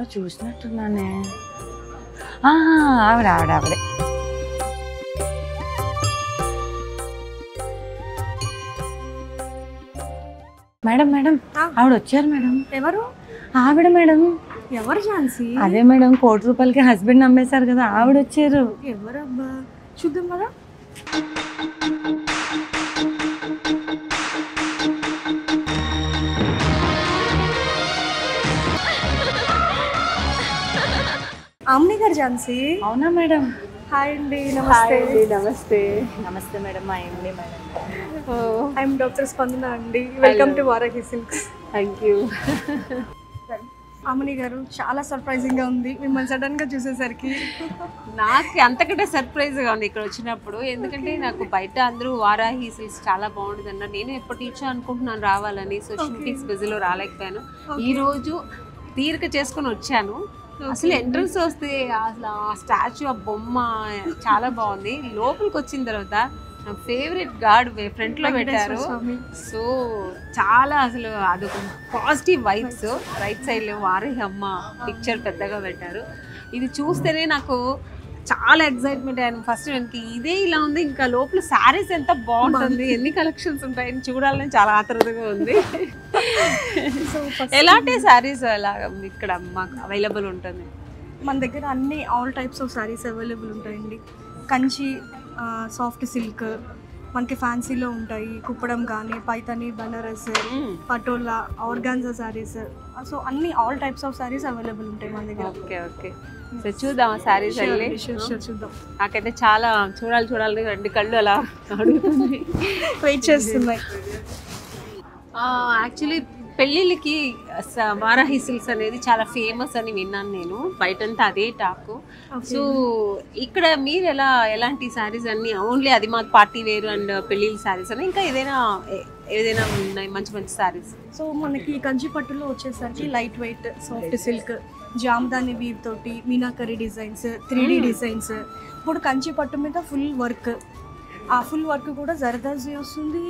ఎక్కడో చూసినట్టున్నానే. ఆవిడ ఆవిడ ఆవిడే. మేడం మేడం ఆవిడ వచ్చారు మేడం. ఎవరు? ఆవిడ మేడం. ఎవరు ఝాన్సీ? అదే మేడం, ₹1,00,00,000కి హస్బెండ్ అమ్మేశారు కదా, ఆవిడ వచ్చారు. ఎవరబ్బా? చూద్దాం కదా. ఆమ్ని గారు ఝాన్సీ? అవునా మేడం? హాయ్ అండి. నమస్తే. నమస్తే. నమస్తే మేడం. మా ఎండి మేడం. ఐఎమ్ డాక్టర్ స్పందన అండి. Welcome to Varahi silks. Thank you. Amani garu, చాలా సర్ప్రైజింగ్ గా ఉంది మిమ్మల్ని సడన్ గా చూసేసరికి. నాకు అంతకంటే సర్ప్రైజ్గా ఉంది ఇక్కడ వచ్చినప్పుడు. ఎందుకంటే నాకు బయట అందరూ వారాహి సిల్క్స్ చాలా బాగుంటుంది అన్నారు. నేను ఎప్పటి నుంచో అనుకుంటున్నాను రావాలని. సో షూటింగ్స్ బిజీలో రాలేకపోయాను. ఈరోజు తీరిక చేసుకొని వచ్చాను. అసలు ఎంట్రన్స్ వస్తే అసలు ఆ స్టాచ్యూ, ఆ బొమ్మ చాలా బాగుంది. లోపలికి వచ్చిన తర్వాత నా ఫేవరెట్ గార్డ్ ఫ్రంట్ లో పెట్టారు. సో చాలా అసలు అదొక పాజిటివ్ వైబ్స్. రైట్ సైడ్ లో వారాహి అమ్మ పిక్చర్ పెద్దగా పెట్టారు. ఇది చూస్తేనే నాకు చాలా ఎక్సైట్మెంట్ అయ్యాను. ఫస్ట్ వెనక్కి ఇదే ఇలా ఉంది, ఇంకా లోపల శారీస్ ఎంత బాగుంటుంది, ఎన్ని కలెక్షన్స్ ఉంటాయని చూడాలని చాలా ఆతృతగా ఉంది. ఎలాంటి శారీస్ అలా ఇక్కడ మాకు అవైలబుల్ ఉంటుంది? మన దగ్గర అన్ని all types of saris available ఉంటాయండి. కంచి, సాఫ్ట్ సిల్క్, మనకి ఫ్యాన్సీలో ఉంటాయి. కుప్పడం కానీ, పైతాని, బనారస్, పటోలా, ఆర్గాన్జా శారీస్. సో అన్ని all types of saris available ఉంటాయి మన దగ్గర. Okay okay. సో చూద్దాం శారీస్ వెళ్ళి. చూద్దాం. నాకైతే చాలా చూడాలి రెండు కళ్ళు అలా అడుగుతుంది, వెయిట్ చేస్తున్నాయి. యాక్చువల్లీ పెళ్ళిళ్ళకి వారాహి సిల్క్స్ అనేది చాలా ఫేమస్ అని విన్నాను నేను. బయటంతా అదే టాక్. సో ఇక్కడ మీరు ఎలాంటి శారీస్ అన్ని ఓన్లీ అది మాకు పార్టీ వేర్ అండ్ పెళ్ళిళ్ళ శారీస్ అని, ఇంకా ఏదైనా ఉన్నాయి మంచి మంచి శారీస్? సో మనకి కంచి పట్టులో వచ్చేసరికి light weight soft silk, Jamdani weave తోటి మీనాకరీ డిజైన్స్, 3D డిజైన్స్. ఇప్పుడు కంచి పట్టు మీద ఫుల్ వర్క్, ఆ ఫుల్ వర్క్ కూడా జరదాజీ వస్తుంది,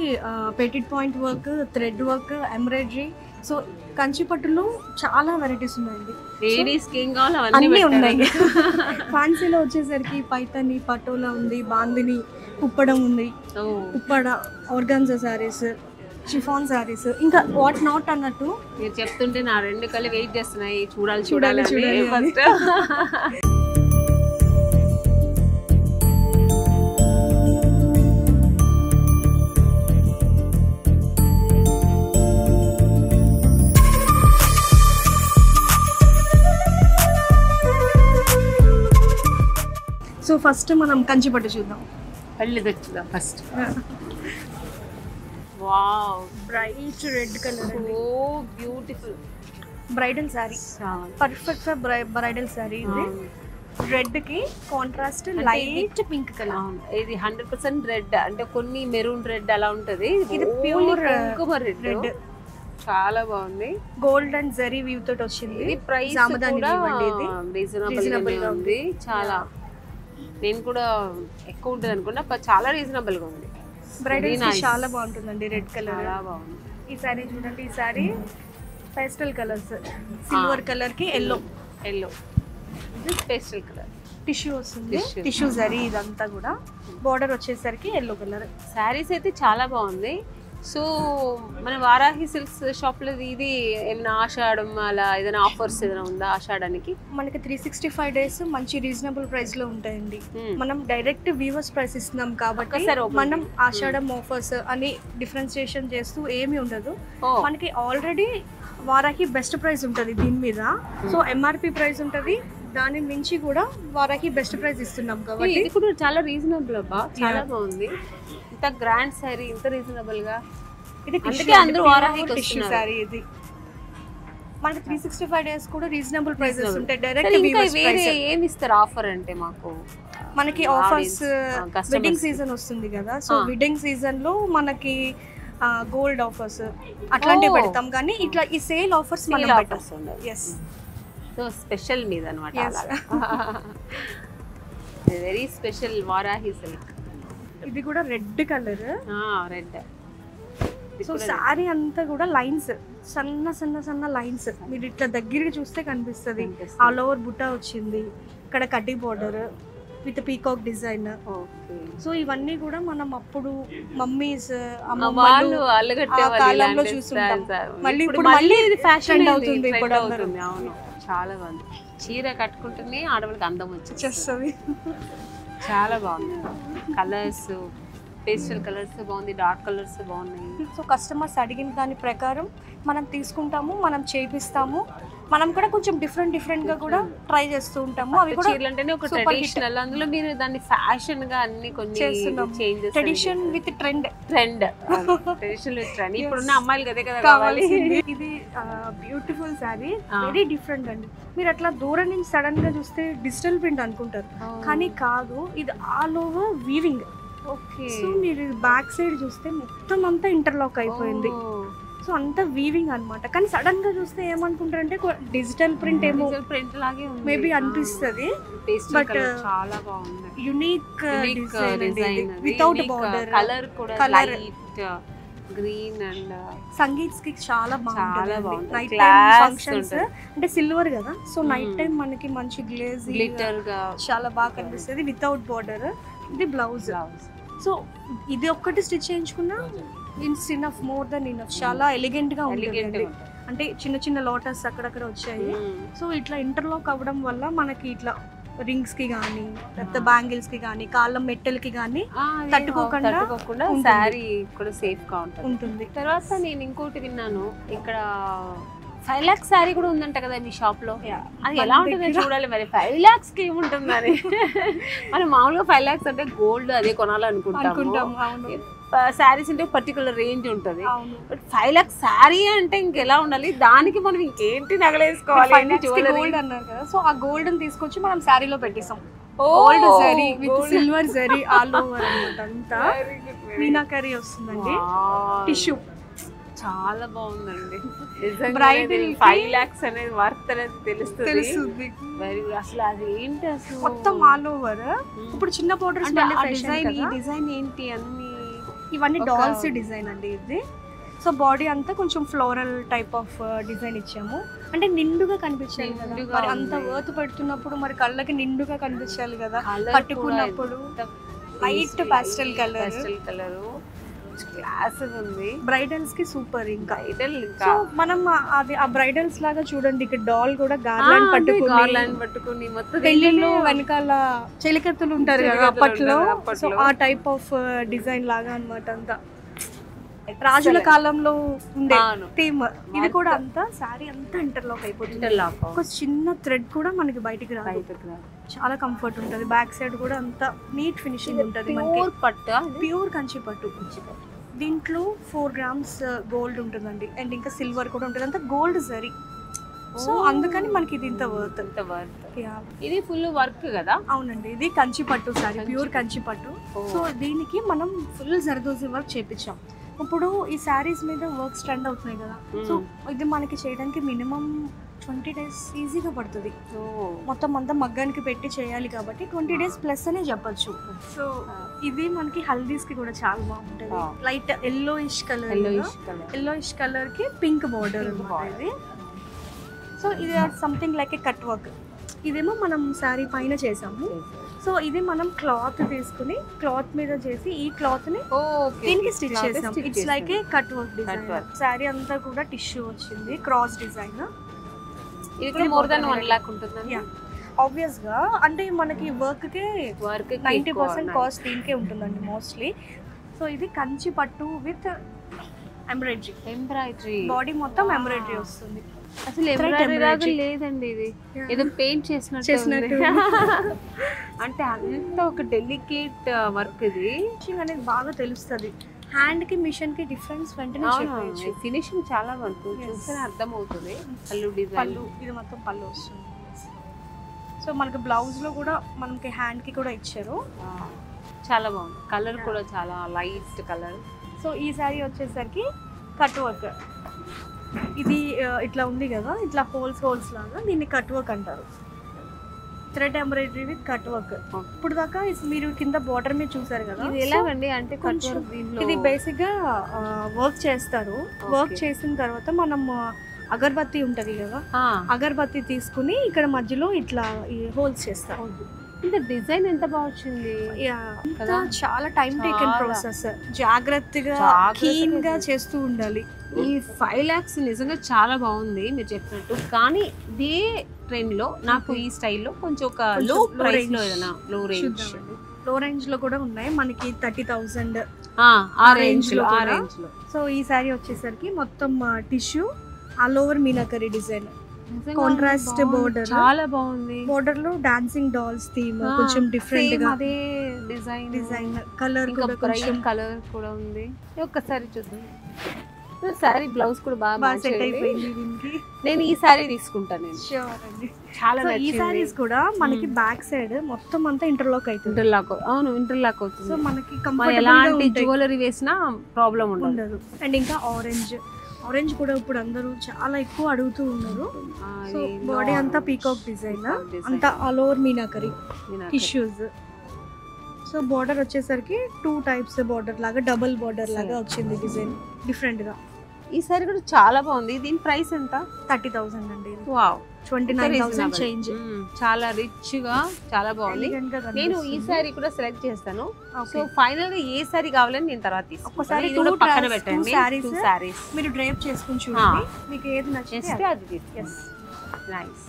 petit point work, thread work, embroidery. So Kanchi పట్టులో చాలా వెరైటీస్ ఉన్నాయండి. అన్నీ ఉన్నాయి. ఫ్యాన్సీలో వచ్చేసరికి పైతాని, పటోలా ఉంది, బాందిని, కుప్పడం ఉంది, కుప్పడ, ఆర్గాన్జా శారీస్, షిఫాన్ శారీస్, ఇంకా వాట్ నాట్ అన్నట్టు. మీరు చెప్తుంటే నా రెండు కళ్ళు వెయిట్ చేస్తున్నాయి, చూడాలి ఫస్ట్. సో ఫస్ట్ మనం కంచి పట్టు చూద్దాం. పళ్ళు తెచ్చుదాం first. Wow, bright red colour, so beautiful bridal sari, perfect bridal sari. ఇది రెడ్ కి కాంట్రాస్ట్ లైట్ పింక్ కలర్. ఇది 100% రెడ్, అంటే కొన్ని మెరూన్ రెడ్ అలా ఉంటది. ఇది ప్యూర్ రెడ్, చాలా బాగుంది. గోల్డ్ అండ్ జరీ వీవ్ తోటి వచ్చింది. ఇది ప్రైస్ కూడా రీజనబుల్ గా ఉంది. చాలా, నేను కూడా ఎక్కువ ఉంటుంది అనుకున్నా, చాలా రీజనబుల్ గా ఉంది. బ్రైడల్ చాలా బాగుంటుందండి. రెడ్ కలర్ చాలా బాగుంది. ఈ సారీ చూడండి. ఈ sorry pastel colours, silver colour కి ఎల్లో పేస్టల్ కలర్ టిష్యూ వస్తుంది. టిష్యూ జరీ ఇదంతా కూడా. బోర్డర్ వచ్చేసరికి ఎల్లో కలర్. శారీస్ అయితే చాలా బాగుంది. సో మన వారాహి సిల్క్స్ షాప్ లో ఇది ఏమైనా ఆషాఢం అలా ఏదైనా ఆఫర్స్ ఏదైనా ఉందా ఆషాఢానికి? మనకి 365 డేస్ మంచి రీజనబుల్ ప్రైస్ లో ఉంటాయండి. మనం డైరెక్ట్ వ్యూవర్స్ ప్రైస్ ఇస్తున్నాం కాబట్టి మనం ఆషాఢం ఆఫర్స్ అని డిఫరెన్షియేషన్ చేస్తూ ఏమీ ఉండదు. మనకి ఆల్రెడీ వారాహి బెస్ట్ ప్రైస్ ఉంటుంది దీని మీద. సో ఎంఆర్పి ప్రైస్ ఉంటుంది, దాని మించి కూడా వారాహి బెస్ట్ ప్రైస్ ఇస్తున్నాం కాబట్టి ఇది కూడా చాలా రీజనబుల్ అబ్బా. చాలా బాగుంది. ఇంత గ్రాండ్ సారీ, ఇంత రీజనబుల్ గా. ఇది అందరూ వారాహికి వస్తున్నారు. సారీ ఇది మనకి 365 డేస్ కూడా రీజనబుల్ ప్రైసెస్ ఉంటాయి. Direct viewers price. ఏమి ఇస్తారు ఆఫర్ అంటే? మనకి ఆఫర్స్ వెడ్డింగ్ సీజన్ వస్తుంది కదా. సో వెడ్డింగ్ సీజన్ లో మనకి గోల్డ్ ఆఫర్స్ అట్లాంటివి పెడతాం, కానీ ఇట్లా ఈ సేల్ ఆఫర్స్ మనం పెట్టాం. ఎస్, సో స్పెషల్ మీద అన్నమాట. Very special Varahi silk. ఇది కూడా red colour. Red so sari అంతా కూడా లైన్స్, సన్న సన్న సన్న లైన్స్, మీరు ఇట్లా దగ్గరికి చూస్తే కనిపిస్తుంది. ఆల్ ఓవర్ బుట్టా వచ్చింది, ఇక్కడ కడ్డీ border with peacock design. So ఇవన్నీ కూడా మనం అప్పుడు మమ్మీస్ వాళ్ళు అల్లగట్టే కాలంలో చూస్తుంటాం. మళ్ళీ ఇప్పుడు మళ్ళీ ఇది ఫ్యాషన్ అవుతుంది ఇప్పుడు. అవును, చాలా బాగుంది. చీర కట్టుకుంటేనే ఆడవాళ్ళకి అందం వచ్చేస్తుంది. చాలా బాగుంది. కలర్స్ పేస్టల్ కలర్స్ బాగుంది, డార్క్ కలర్స్ బాగున్నాయి. సో కస్టమర్స్ అడిగిన దాని ప్రకారం మనం తీసుకుంటాము, మనం చేపిస్తాము. మనం కూడా కొంచెం డిఫరెంట్ గా కూడా ట్రై చేస్తూ ఉంటాము. అవి కూడా చీరలు అంటేనే ఒక ట్రెడిషనల్, అందులో మీరు దాన్ని ఫ్యాషన్ గా అన్ని కొన్ని changes, tradition with trend traditional with trend. ఇప్పుడున్న అమ్మాయిలు అదే కదా కావాలి. ఇది బ్యూటిఫుల్ శారీ, వెరీ డిఫరెంట్ అండి. మీరు అట్లా దూరం నుంచి సడన్ గా చూస్తే డిజిటల్ ప్రింట్ అనుకుంటారు, కానీ కాదు, ఇది all over weaving. Okay. So మీరు బ్యాక్ సైడ్ చూస్తే మొత్తం అంతా ఇంటర్లాక్ అయిపోయింది. సో అంతా వీవింగ్ అన్నమాట. కానీ సడన్ గా చూస్తే ఏమనుకుంటారంటే డిజిటల్ ప్రింట్ ఏమో ప్రింట్ లాగే మేబీ అనిపిస్తుంది, బట్ చాలా బాగుంది. Unique design without border. Colour కూడా లైట్ గ్రీన్ అండ్ సంగీత్స్ కి చాలా బాగుంటుంది. నైట్ టైం ఫంక్షన్స్ అంటే సిల్వర్ కదా, సో నైట్ టైం మనకి మంచి గ్లేజ్ గ్లిటర్ గా చాలా బాగా కనిపిస్తుంది. Without border. ఇది బ్లౌజ్. సో ఇది ఒక్కటి స్టిచ్ చేయించుకున్నా it's enough, more than enough. చాలా ఎలిగెంట్ గా ఉంటుంది. అంటే చిన్న చిన్న లోటస్ అక్కడక్కడ వచ్చాయి. సో ఇట్లా ఇంటర్లాక్ అవ్వడం వల్ల మనకి ఇట్లా రింగ్స్ కి కానీ, లేకపోతే బ్యాంగిల్స్ కి కానీ, కాళ్ళ మెట్టెలకి కానీ తట్టుకోకుండా శారీ కూడా సేఫ్ గా ఉంటుంది. తర్వాత నేను ఇంకోటి విన్నాను, ఇక్కడ 5 lakhs శారీ కూడా ఉందంట కదా మీ షాప్ లో. అది ఎలా ఉంటుందో చూడాలి మరి. 5 lakhs కి ఏముంటుంది మరి? మనం మామూలుగా 5 lakhs అంటే గోల్డ్ అదే కొనాలనుకుంటాము. శారీస్ అంటే పర్టికులర్ రేంజ్ ఉంటుంది. బట్ 5 lakhs శారీ అంటే ఇంకెలా ఉండాలి? దానికి మనం ఇంకేంటి నగలేసుకోవాలి? గోల్డ్ అన్నారు కదా, సో ఆ గోల్డ్ తీసుకొచ్చి మనం శారీలో పెట్టేసాం. Gold zari with silver zari all over అన్నమాట. అంతా మీనాకరీ వస్తుందండి. టిష్యూ చాలా బాగుందండి. బ్రైడల్ 5 lakhs అనేది వర్త్ అనేది తెలుస్తుంది. అసలు అది ఏంటి అసలు మొత్తం ఆల్ ఓవర్. ఇప్పుడు చిన్న బోర్డర్స్ డిజైన్ ఏంటి అన్ని ఇవన్నీ డాల్స్ డిజైన్ అండి ఇది. సో బాడీ అంతా కొంచెం ఫ్లోరల్ టైప్ ఆఫ్ డిజైన్ ఇచ్చాము. అంటే నిండుగా కనిపించాలి కదా, మరి అంత వర్త్ పెడుతున్నప్పుడు మరి కళ్ళకి నిండుగా కనిపించాలి కదా పట్టుకున్నప్పుడు. లైట్ పాస్టల్ కలర్ క్లాస్ ఉంది. బ్రైడల్స్ కి సూపర్. ఇంకా సో మనం అది ఆ బ్రైడల్స్ లాగా చూడండి, ఇక్కడ డాల్ కూడా గార్లాండ్ పట్టుకుని మొత్తం పెళ్లిలో వెనకాల చెలికత్తులు ఉంటారు కదా అప్పట్లో, సో ఆ టైప్ ఆఫ్ డిజైన్ లాగా అన్నమాట. అంతా రాజుల కాలంలో ఉండే థీమ్. ఇది కూడా అంతా సారీ అంతా ఇంటర్లాక్ అయిపోతుంది. ఒక చిన్న థ్రెడ్ కూడా మనకి బయటికి రాదు. చాలా కంఫర్ట్ ఉంటుంది. బ్యాక్ సైడ్ కూడా అంతా నీట్ ఫినిషింగ్ ఉంటుంది. ప్యూర్ కంచి పట్టు. దీంట్లో 4 grams గోల్డ్ ఉంటుందండి, అండ్ ఇంకా సిల్వర్ కూడా ఉంటుంది. అంతా గోల్డ్ జరీ. సో అందుకని మనకి ఇది ఇంత వర్త్. ఇది ఫుల్ వర్క్ కదా? అవునండి, ఇది కంచి పట్టు సారీ, ప్యూర్ కంచి పట్టు. సో దీనికి మనం ఫుల్ జర్దోజీ వర్క్ చేపించాం. ఇప్పుడు ఈ శారీస్ మీద వర్క్స్ ట్రెండ్ అవుతున్నాయి కదా, సో ఇది మనకి చేయడానికి మినిమం 20 days ఈజీగా పడుతుంది. మొత్తం అంతా మగ్గానికి పెట్టి చేయాలి కాబట్టి 20 days ప్లస్ అనే చెప్పచ్చు. సో ఇది మనకి హల్దీస్ కి కూడా చాలా బాగుంటుంది. లైట్ ఎల్లోయిష్ కలర్ కి పింక్ బార్డర్ ఇది. సో ఇది సంథింగ్ లైక్ ఏ కట్ వర్క్. ఇదేమో మనం శారీ పైన చేసాము. సో ఇది మనం క్లాత్ తీసుకుని క్లాత్ మీద చేసి ఈ క్లాత్ ని దీనికి స్టిచ్ చేసాం. It's like A cut work design. Sari అంతా కూడా టిష్యూ వచ్చింది, క్రాస్ డిజైన్. ఇది కూడా మోర్ దెన్ 1 lakh ఉంటుంది ఆబ్వియస్ గా. అంటే మనకి వర్క్ 90% కాస్ట్ దీనికే ఉంటుందండి మోస్ట్లీ. సో ఇది కంచి పట్టు విత్ ఎంబ్రాయిడరీ. బాడీ మొత్తం ఎంబ్రాయిడరీ వస్తుంది. అసలు ఎంబ్రాయిడరీ లాగా లేదండి, ఇది ఏదో పెయింట్ చేసినట్టు. అంటే అంత ఒక డెలికేట్ వర్క్. ఇది అనేది బాగా తెలుస్తుంది. హ్యాండ్ కి మిషన్ కి డిఫరెన్స్ వెంటనే చెప్పొచ్చు. ఫినిషింగ్ చాలా బాగుంటుంది, చూస్తేనే అర్థం అవుతుంది. పళ్ళు డిజైన్, ఇది మొత్తం పళ్ళు వస్తుంది. సో మనకి బ్లౌజ్ లో కూడా మనకి హ్యాండ్ కి కూడా ఇచ్చారు. చాలా బాగుంది. కలర్ కూడా చాలా లైట్ కలర్. సో ఈ సారీ వచ్చేసరికి కట్ వర్క్. ఇది ఇట్లా ఉంది కదా, ఇట్లా హోల్స్ లాగా, దీన్ని కట్ వర్క్ అంటారు. Thread embroidery with cut work. ఇప్పుడు దాకా మీరు కింద బార్డర్ మీద చూసారు కదా, ఇది ఎలాగండి అంటే కొంచెం ఇది బేసిక్ గా వర్క్ చేస్తారు. వర్క్ చేసిన తర్వాత మనం అగరబత్తి ఉంటది కదా, అగరబత్తి తీసుకుని ఇక్కడ మధ్యలో ఇట్లా హోల్స్ చేస్తారు. ఇంకా డిజైన్ ఎంత బాగా వచ్చింది కదా, చాలా టైం టేకెన్ ప్రాసెస్, జాగ్రత్తగా క్లీన్ గా చేస్తూ ఉండాలి. ఈ 5 lakhs నిజంగా చాలా బాగుంది మీరు చెప్పినట్టు. కానీ ఇదే ట్రెండ్ లో నాకు ఈ స్టైల్లో కొంచెం ఒక లో ప్రైస్ లో ఏదైనా లో రేంజ్ లో కూడా ఉన్నాయి మనకి 30,000 ఆ రేంజ్ లో. సో ఈ సారీ వచ్చేసరికి మొత్తం tissue all over meenakari design, contrast border, చాలా బాగుంది. బోర్డర్ లో డాన్సింగ్ డాల్స్ థీమ్ కొంచెం డిఫరెంట్ గా, అదే డిజైన్ కలర్ కూడా కొంచెం కలర్ కూడా ఉంది. ఒక్కసారి చూద్దాం. సారీ బ్లౌజ్ కూడా బాగా సెట్ అయిపోయింది దీనికి. నేను ఈ సారీ తీసుకుంటాను. నేను ష్యూర్ అండి. చాలా ఈ సారీస్ కూడా మనకి బ్యాక్ సైడ్ మొత్తం అంతా ఇంటర్లాక్ అవుతుంది. ఇంటర్లాక్ అవుతుంది. సో మనకి ఎలాంటి జ్యువెలరీ వేసినా ప్రాబ్లం ఉండదు. అండ్ ఇంకా ఆరెంజ్ కూడా ఇప్పుడు అందరూ చాలా ఎక్కువ అడుగుతూ ఉన్నారు. సో బాడీ అంతా పీకాక్ డిజైన్, అంతా all over meenakari tissues. So border వచ్చేసరికి 2 types బార్డర్ లాగా, డబుల్ బార్డర్ లాగా వచ్చింది డిజైన్ డిఫరెంట్ గా. ఈ సారీ కూడా చాలా బాగుంది. దీని ప్రైస్ ఎంత? 30,000 అండి. Wow, 29,000 change. చాలా రిచ్ గా చాలా బాగుంది. నేను ఈ సారీ కూడా సెలెక్ట్ చేస్తాను. సో ఫైనల్ గా ఏ సారీ కావాలని నేను తర్వాత తీసుకుంటాను. ఒకసారి పక్కన పెట్టండి. 2 sarees మీరు డ్రైప్ చేసుకుని చూడండి, మీకు ఏది నచ్చితే అది తీసుకోండి. నైస్.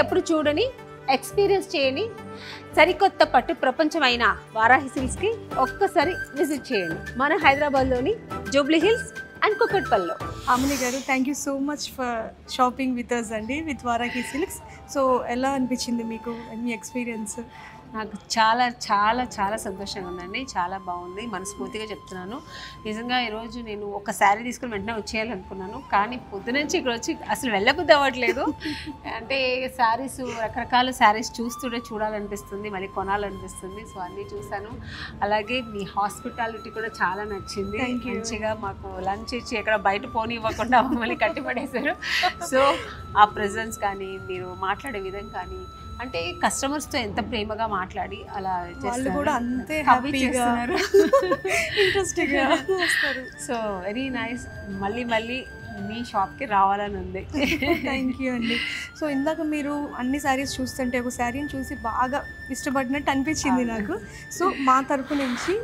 ఎప్పుడు చూడని, ఎక్స్పీరియన్స్ చేయని సరికొత్త పట్టు ప్రపంచమైన వారాహి సిల్క్స్కి ఒక్కసారి విజిట్ చేయండి. మన హైదరాబాద్లోని జూబ్లీ హిల్స్ అండ్ కుకట్పల్లిలో. Amini garu, thank you so much for shopping with us అండి, విత్ వారాహి సిల్క్స్. సో ఎలా అనిపించింది మీకు మీ ఎక్స్పీరియన్స్? నాకు చాలా చాలా చాలా సంతోషంగా ఉందండి. చాలా బాగుంది, మనస్ఫూర్తిగా చెప్తున్నాను. నిజంగా ఈరోజు నేను ఒక శారీ తీసుకుని వెంటనే వచ్చేయాలనుకున్నాను, కానీ పొద్దునుంచి ఇక్కడ వచ్చి అసలు వెళ్ళబుద్ధి అవ్వట్లేదు. అంటే శారీస్, రకరకాల శారీస్ చూడాలనిపిస్తుంది, మళ్ళీ కొనాలనిపిస్తుంది. సో అన్నీ చూసాను. అలాగే మీ హాస్పిటాలిటీ కూడా చాలా నచ్చింది. మంచిగా మాకు లంచ్ ఇచ్చి ఎక్కడ బయట పోనివ్వకుండా మమ్మల్ని కట్టిపడేశారు. సో ఆ ప్రెజెన్స్ కానీ, మీరు మాట్లాడే విధం కానీ, అంటే కస్టమర్స్తో ఎంత ప్రేమగా మాట్లాడి అలా వాళ్ళు కూడా అంతే హ్యాపీగా ఇంట్రెస్టింగ్గా వస్తారు. So very nice. మళ్ళీ మీ షాప్కి రావాలని ఉంది. థ్యాంక్ యూ అండి. సో ఇందాక మీరు అన్ని శారీస్ చూస్తుంటే ఒక శారీని చూసి బాగా ఇష్టపడినట్టు అనిపించింది నాకు. సో మా తరపు నుంచి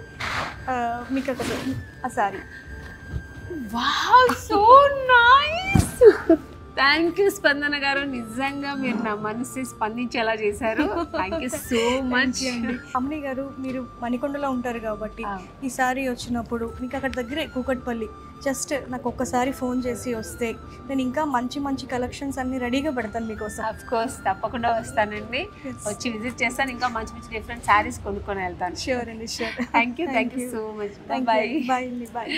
మీకు అక్కడ ఆ sari. Wow, so nice. Thank you Spandana గారు, నిజంగా మీరు నా మనసు స్పందించేలా చేశారు. Thank you so much. Amni గారు, మీరు మణికొండలో ఉంటారు కాబట్టి ఈసారి వచ్చినప్పుడు మీకు అక్కడ దగ్గరే కూకట్పల్లి, జస్ట్ నాకు ఒక్కసారి ఫోన్ చేసి వస్తే నేను ఇంకా మంచి మంచి కలెక్షన్స్ అన్ని రెడీగా పెడతాను మీకోసం. ఆఫ్ కోర్స్, తప్పకుండా వస్తానండి. వచ్చి విజిట్ చేస్తాను, ఇంకా మంచి మంచి డిఫరెంట్ శారీస్ కొనుక్కొని వెళ్తాను. ష్యూర్ అండి, sure. Thank you so much. Bye bye అండి, బాయ్.